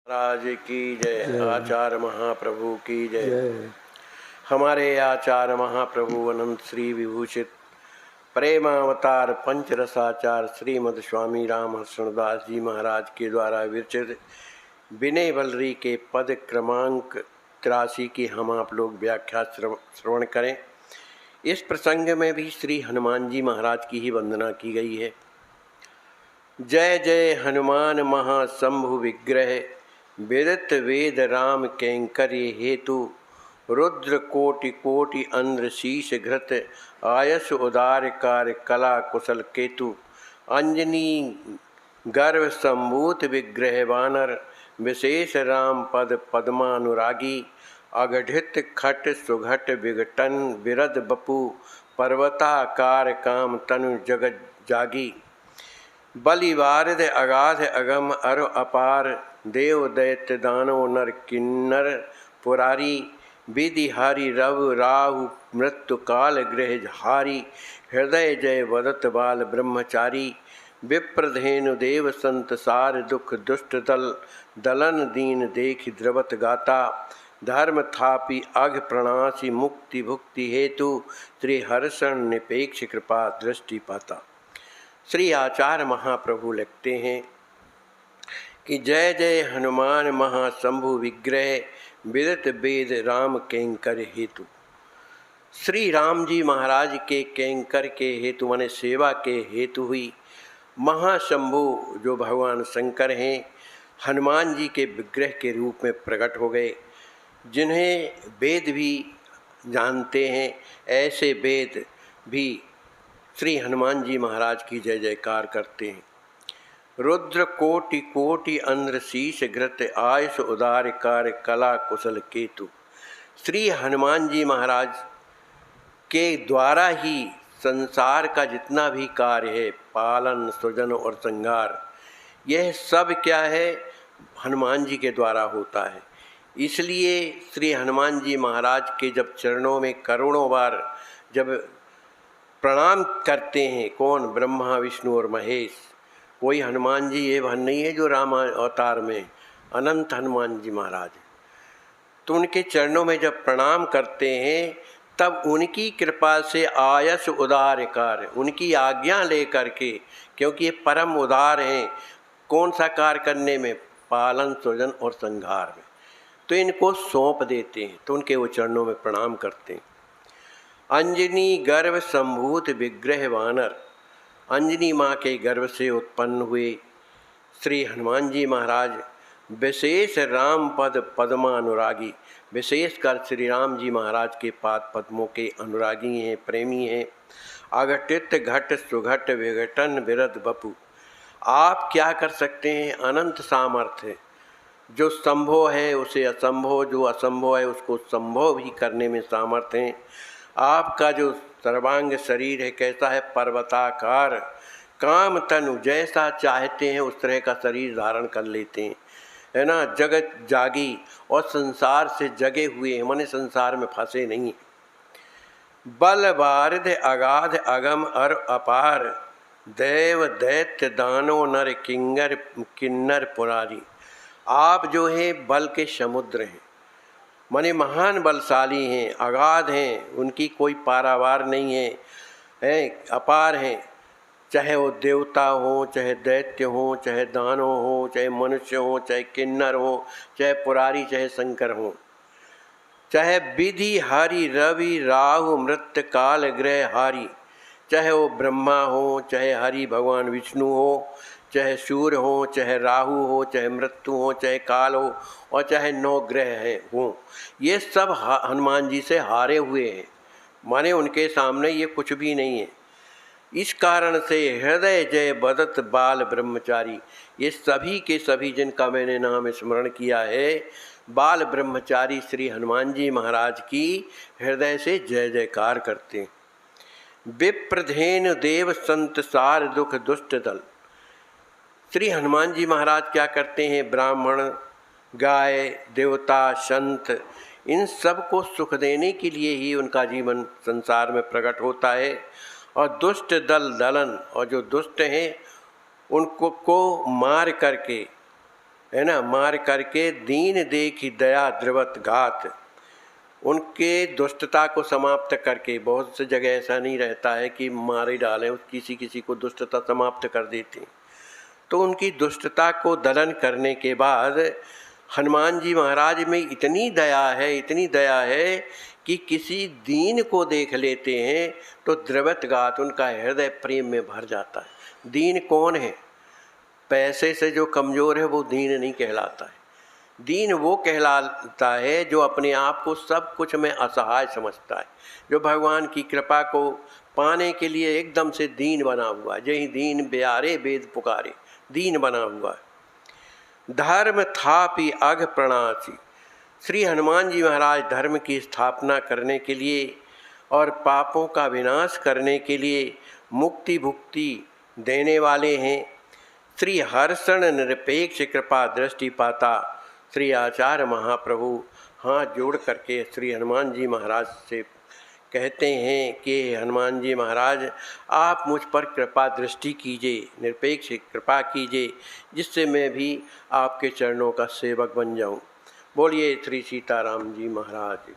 महाराज की जय। जय। आचार्य महाप्रभु की जय। जय। हमारे आचार्य महाप्रभु अनंत श्री विभूषित प्रेमावतार पंचरसाचार श्रीमद स्वामी राम हर्षणदास जी महाराज के द्वारा विरचित विनय वल्लरी के पद क्रमांक 83 की हम आप लोग व्याख्या श्रवण करें। इस प्रसंग में भी श्री हनुमान जी महाराज की ही वंदना की गई है। जय जय हनुमान महाशंभु विग्रह विदित वेद राम कैंकर्य हेतु रुद्र कोटि कोटि अंध्र शीश घृत आयस उदार कार्य कला कुशल केतु अंजनी गर्भ संभूत विग्रह वानर विशेष राम पद पद्मानुरागी अघटित खट सुघट विघटन विरद बपु पर्वताकार काम तनु जगत जागी बलिवारिद अगाध अगम अर अपार देव दैत्य दानव नर किन्नर पुरारी विधिहारी रव राहु मृत्यु काल गृह हारी हृदय जय वदत बाल ब्रह्मचारी विप्रधेनु देव संत सार दुख दुष्ट दल दलन दीन देख द्रवत गाता धर्म थापी अघ प्रणासी मुक्ति भुक्ति हेतु श्री हर्षण निपेक्ष कृपा दृष्टि पाता। श्री आचार्य महाप्रभु लिखते हैं कि जय जय हनुमान महाशंभु विग्रह विदित वेद राम कैंकर हेतु। श्री राम जी महाराज के कैंकर के हेतु माने सेवा के हेतु हुई महाशंभु जो भगवान शंकर हैं हनुमान जी के विग्रह के रूप में प्रकट हो गए, जिन्हें वेद भी जानते हैं। ऐसे वेद भी श्री हनुमान जी महाराज की जय जयकार करते हैं। रुद्र कोटि कोटि अंध्र शीश घृत आयुष उदार कार्य कला कुशल केतु। श्री हनुमान जी महाराज के द्वारा ही संसार का जितना भी कार्य है, पालन सृजन और संहार, यह सब क्या है, हनुमान जी के द्वारा होता है। इसलिए श्री हनुमान जी महाराज के जब चरणों में करोड़ों बार जब प्रणाम करते हैं, कौन, ब्रह्मा विष्णु और महेश, कोई हनुमान जी ये भन नहीं है जो राम अवतार में अनंत हनुमान जी महाराज, तो उनके चरणों में जब प्रणाम करते हैं तब उनकी कृपा से आयस उदार कार्य, उनकी आज्ञा ले करके, क्योंकि ये परम उदार हैं, कौन सा कार्य करने में, पालन सृजन और संहार में, तो इनको सौंप देते हैं, तो उनके वो चरणों में प्रणाम करते हैं। अंजनी गर्भ संभूत विग्रह वानर, अंजनी माँ के गर्भ से उत्पन्न हुए श्री हनुमान जी महाराज विशेष राम पद पद्मानुरागी, विशेषकर श्री राम जी महाराज के पाद पद्मों के अनुरागी हैं, प्रेमी हैं। अघटित घट सुघट विघटन विरद बपु, आप क्या कर सकते हैं, अनंत सामर्थ्य, जो संभव है उसे असंभव, जो असंभव है उसको संभव भी करने में सामर्थ्य हैं। आपका जो सर्वांग शरीर है कैसा है, पर्वताकार, काम तनु, जैसा चाहते हैं उस तरह का शरीर धारण कर लेते हैं, है ना। जगत जागी और संसार से जगे हुए हैं, माने संसार में फंसे नहीं। बल बारिध अगाध अगम अर अपार देव दैत्य दानव नर किंगर किन्नर पुरारी, आप जो है बल के समुद्र हैं, माने महान बलशाली हैं, अगाध हैं, उनकी कोई पारावार नहीं है, अपार हैं, चाहे वो देवता हो, चाहे दैत्य हो, चाहे दानव हो, चाहे मनुष्य हो, चाहे किन्नर हो, चाहे पुरारी, चाहे शंकर हो, चाहे विधि हारी रवि राहु मृत्यु काल ग्रह हारी, चाहे वो ब्रह्मा हो, चाहे हरि भगवान विष्णु हो, चाहे सूर्य हो, चाहे राहु हो, चाहे मृत्यु हो, चाहे काल हो, और चाहे 9 ग्रह हैं हो, ये सब हनुमान जी से हारे हुए हैं, माने उनके सामने ये कुछ भी नहीं है। इस कारण से हृदय जय बदत बाल ब्रह्मचारी, ये सभी के सभी जिनका मैंने नाम स्मरण किया है, बाल ब्रह्मचारी श्री हनुमान जी महाराज की हृदय से जय जयकार करते हैं। विप्रधेनु देव संत सार दुख दुष्ट दल, श्री हनुमान जी महाराज क्या करते हैं, ब्राह्मण, गाय, देवता, संत, इन सब को सुख देने के लिए ही उनका जीवन संसार में प्रकट होता है। और दुष्ट दलन, और जो दुष्ट हैं उनको को मार करके है ना, मार करके दीन देखी दया द्रवत घात, उनके दुष्टता को समाप्त करके, बहुत सी जगह ऐसा नहीं रहता है कि मारे डालें, किसी किसी को दुष्टता समाप्त कर देते हैं, तो उनकी दुष्टता को दलन करने के बाद हनुमान जी महाराज में इतनी दया है, इतनी दया है कि किसी दीन को देख लेते हैं तो द्रवत गात, उनका हृदय प्रेम में भर जाता है। दीन कौन है? पैसे से जो कमज़ोर है वो दीन नहीं कहलाता है। दीन वो कहलाता है जो अपने आप को सब कुछ में असहाय समझता है, जो भगवान की कृपा को पाने के लिए एकदम से दीन बना हुआ, जही दीन ब्यारे वेद पुकारे, दीन बना हुआ है। धर्म थापि अघ प्रणासी, श्री हनुमान जी महाराज धर्म की स्थापना करने के लिए और पापों का विनाश करने के लिए मुक्ति भुक्ति देने वाले हैं। श्री हर्षण निरपेक्ष कृपा दृष्टि पाता श्री आचार्य महाप्रभु हाथ जोड़ करके श्री हनुमान जी महाराज से कहते हैं कि हनुमान जी महाराज, आप मुझ पर कृपा दृष्टि कीजिए, निरपेक्ष कृपा कीजिए, जिससे मैं भी आपके चरणों का सेवक बन जाऊं। बोलिए श्री सीताराम जी महाराज।